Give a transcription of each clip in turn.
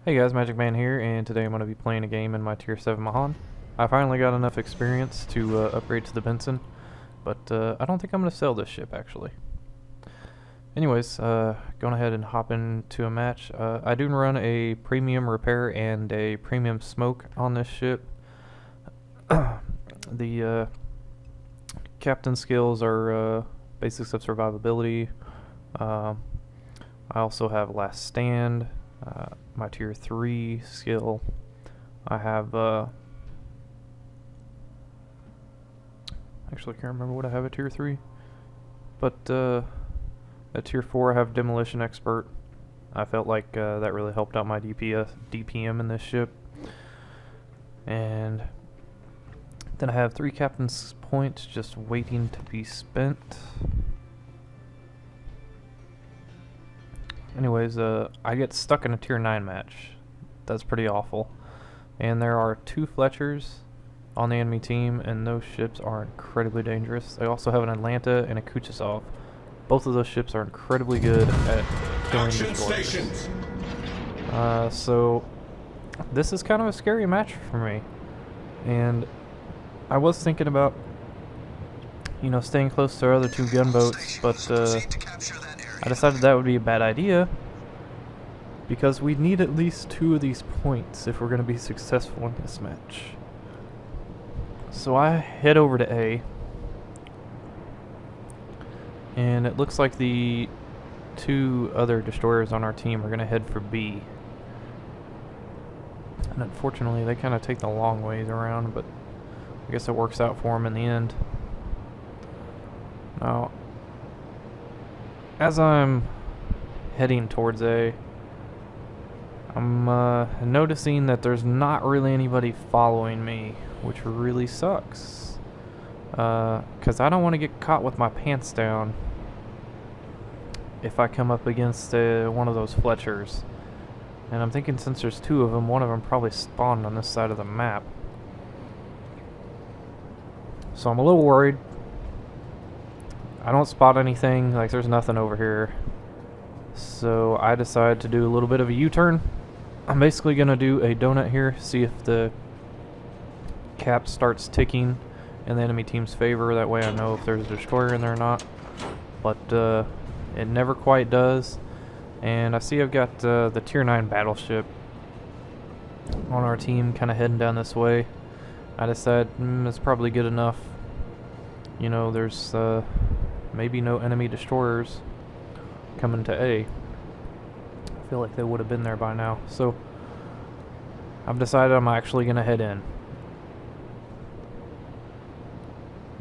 Hey guys, Magic Man here, and today I'm going to be playing a game in my Tier 7 Mahan. I finally got enough experience to upgrade to the Benson, but I don't think I'm going to sell this ship actually. Anyways, going ahead and hop into a match. I do run a premium repair and a premium smoke on this ship. The captain skills are basics of survivability. I also have last stand. My tier 3 skill, I have actually can't remember what I have at tier 3, but at tier 4 I have demolition expert. I felt like that really helped out my DPM in this ship. And then I have 3 captain's points just waiting to be spent. Anyways, I get stuck in a tier 9 match. That's pretty awful. And there are 2 Fletchers on the enemy team, and those ships are incredibly dangerous. They also have an Atlanta and a Kuchasov. Both of those ships are incredibly good at killing destroyers. So this is kind of a scary match for me. And I was thinking about, staying close to our other 2 gunboats, but I decided that would be a bad idea because we need at least 2 of these points if we're going to be successful in this match. So I head over to A, and it looks like the 2 other destroyers on our team are going to head for B. And unfortunately they kind of take the long ways around, but I guess it works out for them in the end. Now, as I'm heading towards A, I'm noticing that there's not really anybody following me, which really sucks. Because I don't want to get caught with my pants down if I come up against one of those Fletchers. And I'm thinking since there's 2 of them, one of them probably spawned on this side of the map. So I'm a little worried. I don't spot anything, like there's nothing over here. So I decided to do a little bit of a U-turn. I'm basically going to do a donut here, see if the cap starts ticking in the enemy team's favor. That way I know if there's a destroyer in there or not. But it never quite does. And I see I've got the tier 9 battleship on our team kind of heading down this way. I decided it's probably good enough. There's maybe no enemy destroyers coming to A. I feel like they would have been there by now. So I've decided I'm actually going to head in.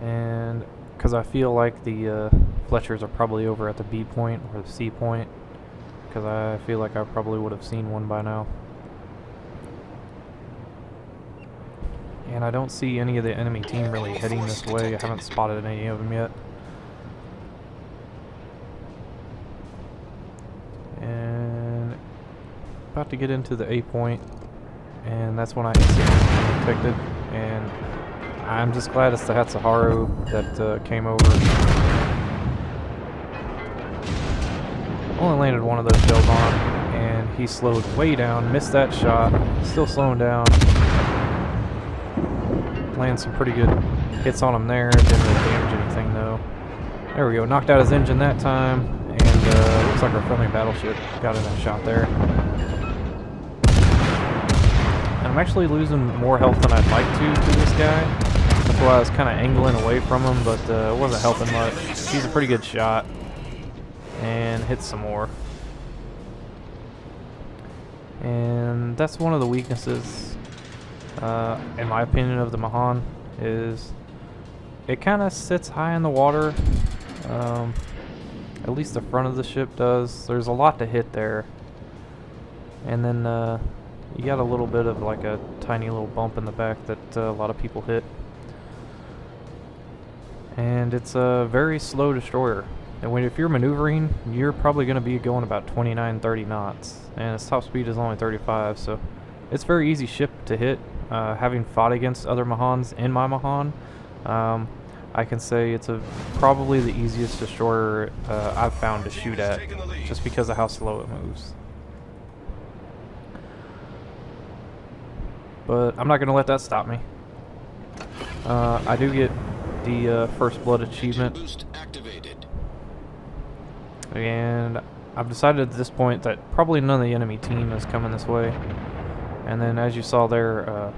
And because I feel like the Fletchers are probably over at the B point or the C point. Because I feel like I probably would have seen one by now. And I don't see any of the enemy team really heading this way. I haven't spotted any of them yet. And about to get into the A point, and that's when I instantly detected. And I'm just glad it's the Hatsuharu that came over. Only landed one of those shells on, and he slowed way down, missed that shot, still slowing down. Landed some pretty good hits on him there. Didn't really damage anything though. There we go. Knocked out his engine that time, and looks like our friendly battleship got in that shot there. And I'm actually losing more health than I'd like to this guy. That's why I was kind of angling away from him, but it wasn't helping much. He's a pretty good shot, and hits some more. And that's one of the weaknesses, in my opinion, of the Mahan, is it kind of sits high in the water. At least the front of the ship does. There's a lot to hit there, and then you got a little bit of like a tiny little bump in the back that a lot of people hit. And it's a very slow destroyer. And if you're maneuvering, you're probably going to be going about 29-30 knots, and its top speed is only 35, so it's a very easy ship to hit. Having fought against other Mahans in my Mahan, I can say it's probably the easiest destroyer I've found to shoot at, just because of how slow it moves. but I'm not going to let that stop me. I do get the First Blood achievement, Boost activated. and I've decided at this point that probably none of the enemy team is coming this way. And then, as you saw there,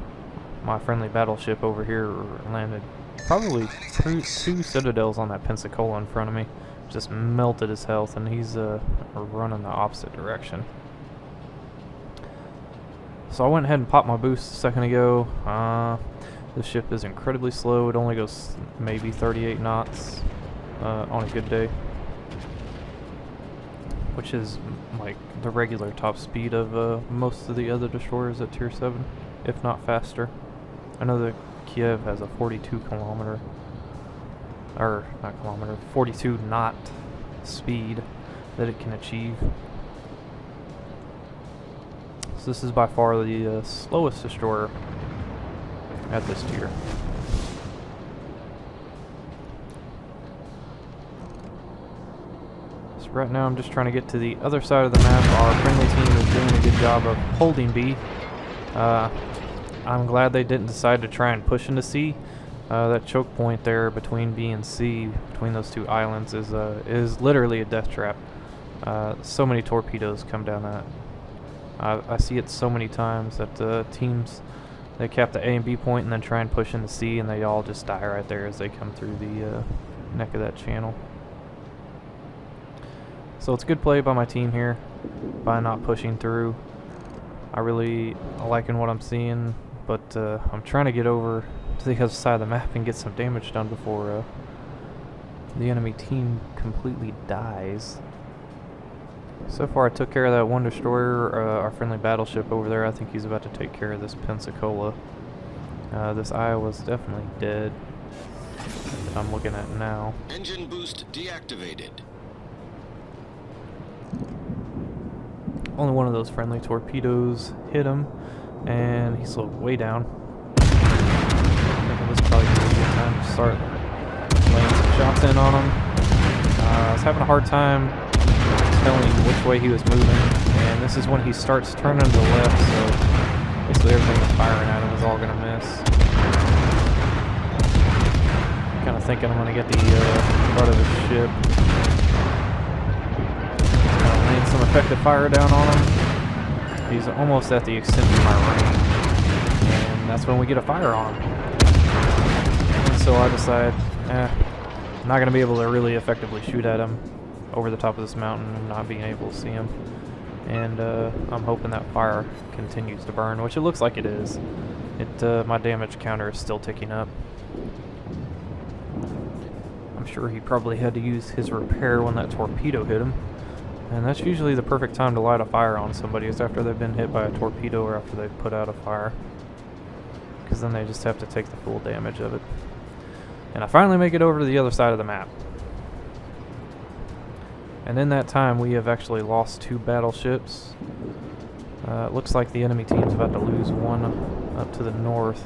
my friendly battleship over here landed probably two citadels on that Pensacola in front of me. Just melted his health, and he's running the opposite direction. So I went ahead and popped my boost a second ago. The ship is incredibly slow. It only goes maybe 38 knots on a good day, which is like the regular top speed of most of the other destroyers at Tier 7, if not faster. I know that Kiev has a 42 knot speed that it can achieve. So this is by far the slowest destroyer at this tier. So right now I'm just trying to get to the other side of the map. Our friendly team is doing a good job of holding B. I'm glad they didn't decide to try and push into C. That choke point there between B and C, between those two islands, is literally a death trap. So many torpedoes come down that. I see it so many times that teams, they cap the A and B point and then try and push into C, and they all just die right there as they come through the neck of that channel. So it's good play by my team here by not pushing through. I really liking what I'm seeing, but I'm trying to get over to the other side of the map and get some damage done before the enemy team completely dies. So far I took care of that one destroyer, our friendly battleship over there. I think he's about to take care of this Pensacola. This Iowa's definitely dead that I'm looking at now. Engine boost deactivated. Only one of those friendly torpedoes hit him, and he slowed way down. I think this is probably going to be a good time to start laying some shots in on him. I was having a hard time telling which way he was moving, and this is when he starts turning to the left, so basically everything that's firing at him is all going to miss. Kind of thinking I'm going to get the front of the ship. Laying some effective fire down on him. He's almost at the extent of my range, and that's when we get a fire on him. And so I decide, I'm not going to be able to really effectively shoot at him over the top of this mountain and not being able to see him. And I'm hoping that fire continues to burn, which it looks like it is. My damage counter is still ticking up. I'm sure he probably had to use his repair when that torpedo hit him. And that's usually the perfect time to light a fire on somebody, is after they've been hit by a torpedo or after they've put out a fire. Because then they just have to take the full damage of it. And I finally make it over to the other side of the map. And in that time, we have actually lost 2 battleships. It looks like the enemy team's about to lose one up to the north.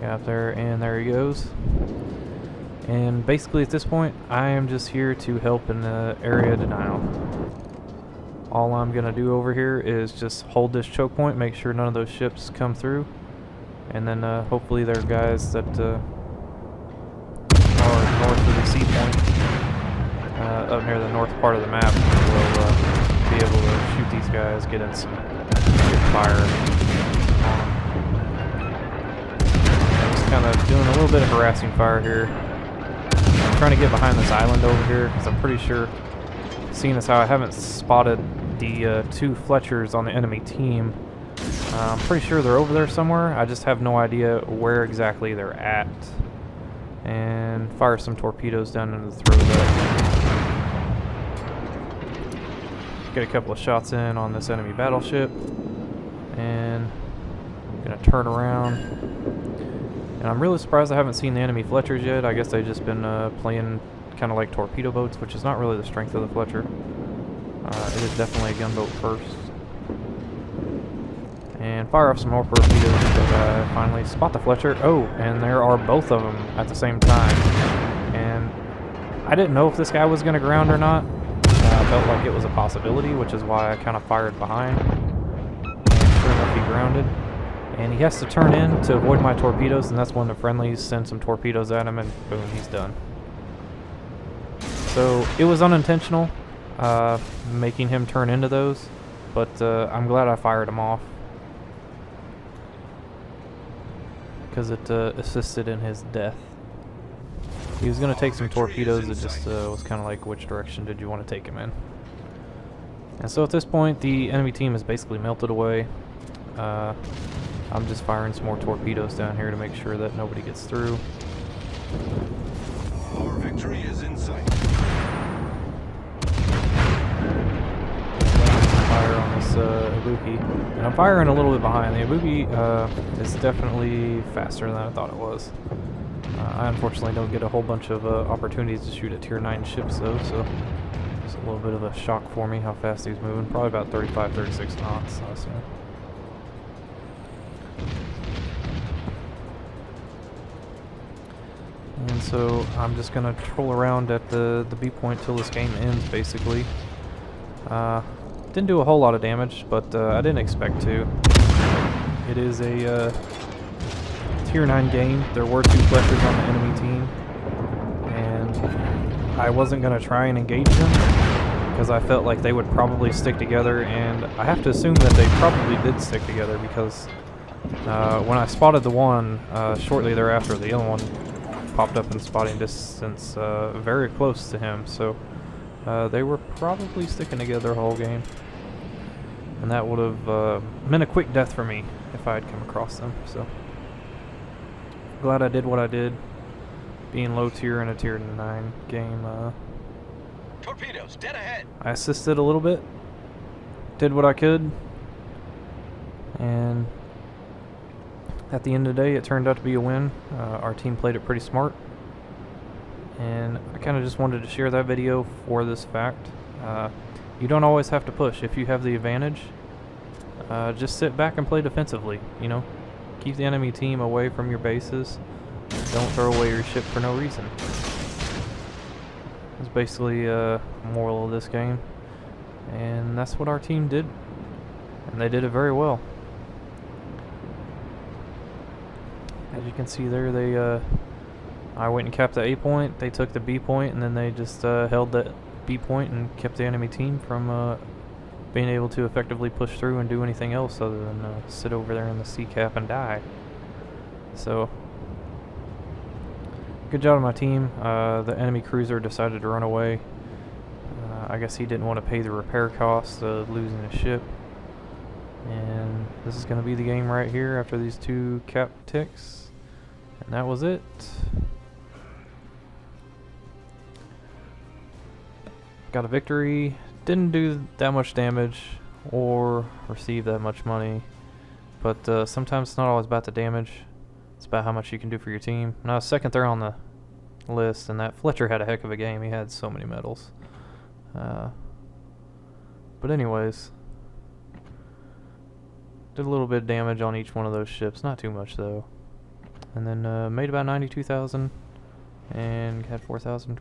Out there, and there he goes. And basically at this point, I am just here to help in the area denial. All I'm going to do over here is just hold this choke point, make sure none of those ships come through. And then hopefully there are guys that are north of the sea point, up near the north part of the map, will be able to shoot these guys, get in some good fire on them. I'm just kind of doing a little bit of harassing fire here. I'm trying to get behind this island over here, because I'm pretty sure, seeing as how I haven't spotted the 2 Fletchers on the enemy team, I'm pretty sure they're over there somewhere. I just have no idea where exactly they're at. And fire some torpedoes down into the throat of that. Get a couple of shots in on this enemy battleship, and I'm gonna turn around. And I'm really surprised I haven't seen the enemy Fletchers yet. I guess they've just been playing kind of like torpedo boats, which is not really the strength of the Fletcher. It is definitely a gunboat first. And fire off some more torpedoes because I finally spot the Fletcher. Oh, and there are both of them at the same time. And I didn't know if this guy was going to ground or not. I felt like it was a possibility, which is why I kind of fired behind. And sure enough, he grounded. And he has to turn in to avoid my torpedoes, and that's when the friendlies send some torpedoes at him, and boom, he's done. So it was unintentional, making him turn into those, but I'm glad I fired him off, because it assisted in his death. He was going to take some torpedoes, it just was kind of like, which direction did you want to take him in? And so at this point, the enemy team is basically melted away. I'm just firing some more torpedoes down here to make sure that nobody gets through. Our victory is in sight. Fire on this Ibuki. And I'm firing a little bit behind. The Ibuki is definitely faster than I thought it was. I unfortunately don't get a whole bunch of opportunities to shoot at tier 9 ships though, so it's a little bit of a shock for me how fast he's moving. Probably about 35, 36 knots, I assume. And so I'm just going to troll around at the B point till this game ends, basically. Didn't do a whole lot of damage, but I didn't expect to. It is a tier 9 game. There were 2 Fletchers on the enemy team, and I wasn't going to try and engage them because I felt like they would probably stick together, and I have to assume that they probably did stick together because when I spotted the one, shortly thereafter the other one popped up in spotting distance very close to him, so they were probably sticking together the whole game, and that would have meant a quick death for me if I had come across them. So glad I did what I did, being low tier in a tier 9 game. Torpedoes dead ahead. I assisted a little bit, did what I could, and at the end of the day, it turned out to be a win. Our team played it pretty smart, and I kind of just wanted to share that video for this fact. You don't always have to push. If you have the advantage, just sit back and play defensively, you know. Keep the enemy team away from your bases. Don't throw away your ship for no reason. It's basically a moral of this game, and that's what our team did, and they did it very well. As you can see there, I went and capped the A point, they took the B point, and then they just held that B point and kept the enemy team from being able to effectively push through and do anything else other than sit over there in the C cap and die. So, good job on my team. The enemy cruiser decided to run away. I guess he didn't want to pay the repair costs of losing his ship. And this is going to be the game right here after these 2 cap ticks. And that was it. Got a victory. Didn't do that much damage or receive that much money. But sometimes it's not always about the damage. It's about how much you can do for your team. And I was second there on the list, and that Fletcher had a heck of a game. He had so many medals. But anyways, did a little bit of damage on each one of those ships. Not too much though. And then made about 92,000 and had 4,000